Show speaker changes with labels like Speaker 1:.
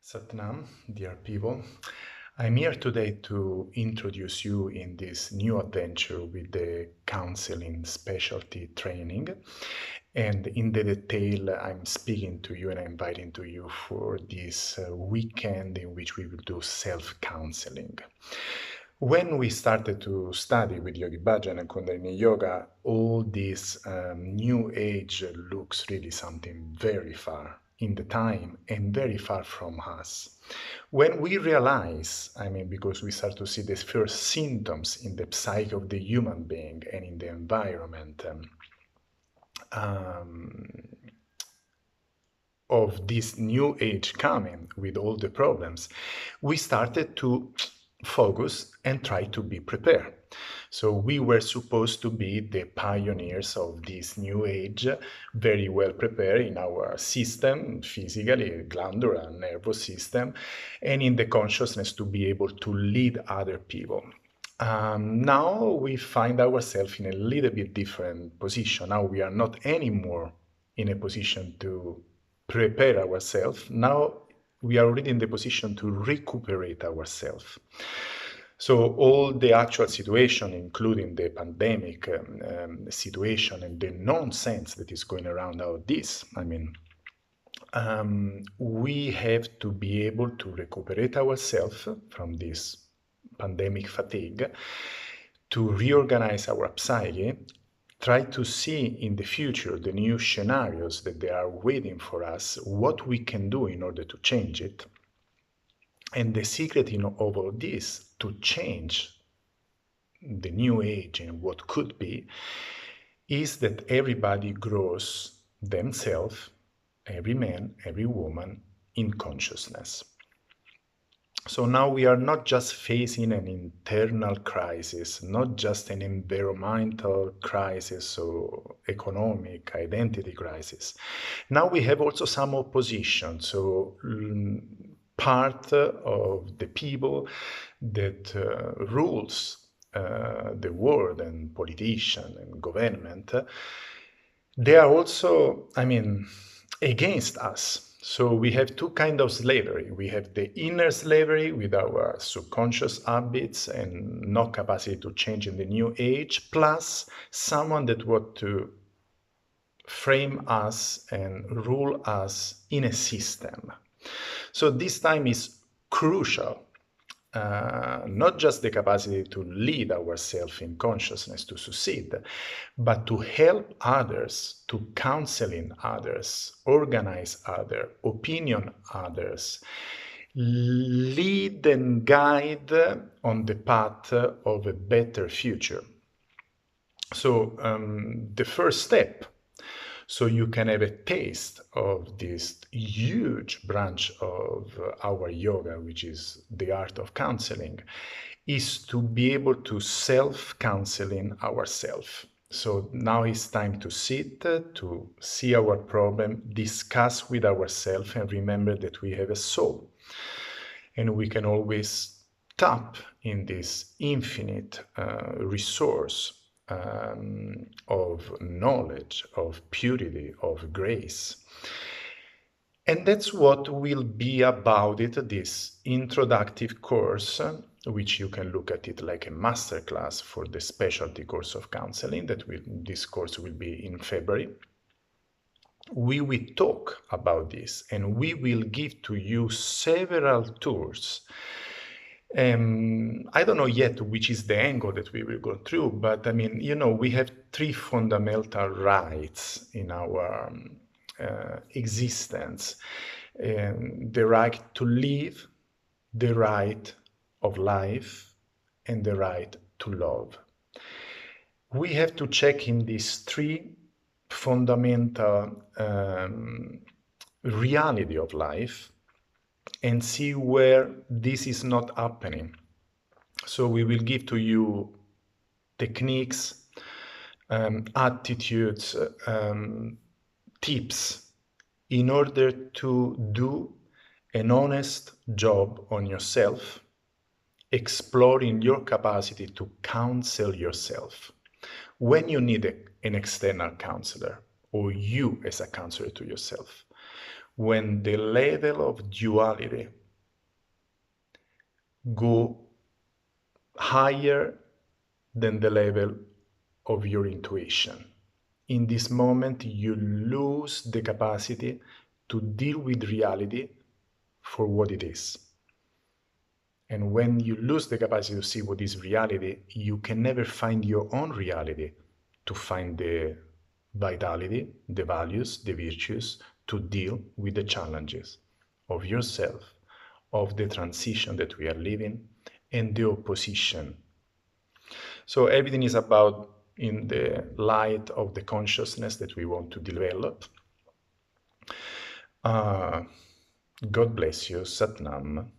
Speaker 1: Satnam, dear people, I'm here today to introduce you in this new adventure with the counseling specialty training. And in the detail, I'm speaking to you and inviting to you for this weekend in which we will do self-counseling. When we started to study with Yogi Bhajan and Kundalini Yoga, all this new age looks really something very far in the time and very far from us. When we realize, because we start to see the first symptoms in the psyche of the human being and in the environment of this new age coming with all the problems, we started to focus and try to be prepared. So we were supposed to be the pioneers of this new age, very well prepared in our system, physically, glandular, nervous system, and in the consciousness to be able to lead other people. Now we find ourselves in a little bit different position. Now we are not anymore in a position to prepare ourselves. Now we are already in the position to recuperate ourselves. So all the actual situation, including the pandemic situation and the nonsense that is going around all this, we have to be able to recuperate ourselves from this pandemic fatigue, to reorganize our psyche, try to see in the future the new scenarios that they are waiting for us, what we can do in order to change it. And the secret in of all this, to change the new age and what could be, is that everybody grows themselves, every man, every woman, in consciousness. So now we are not just facing an internal crisis, not just an environmental crisis or economic identity crisis. Now we have also some opposition. So part of the people that rules the world and politician and government, they are also, against us. So we have two kinds of slavery. We have the inner slavery with our subconscious habits and no capacity to change in the new age, plus someone that wants to frame us and rule us in a system. So this time is crucial. Not just the capacity to lead ourselves in consciousness to succeed, but to help others, to counseling others, organize others, opinion others, lead and guide on the path of a better future. So the first step, so you can have a taste of this huge branch of our yoga, which is the art of counseling, is to be able to self-counseling ourselves. So now it's time to sit, to see our problem, discuss with ourselves, and remember that we have a soul. And we can always tap in this infinite resource of knowledge, of purity, of grace. And that's what will be about it, this introductive course, which you can look at it like a masterclass for the specialty course of counseling. This course will be in February. We will talk about this and we will give to you several tours. I don't know yet which is the angle that we will go through, but we have three fundamental rights in our existence. The right to live, the right of life, and the right to love. We have to check in these three fundamental reality of life and see where this is not happening. So we will give to you techniques, attitudes, tips in order to do an honest job on yourself, exploring your capacity to counsel yourself. When you need an external counselor, or you as a counselor to yourself, when the level of duality go higher than the level of your intuition. In this moment, you lose the capacity to deal with reality for what it is. And when you lose the capacity to see what is reality, you can never find your own reality, to find the vitality, the values, the virtues, to deal with the challenges of yourself, of the transition that we are living, and the opposition. So everything is about in the light of the consciousness that we want to develop. God bless you. Sat Nam.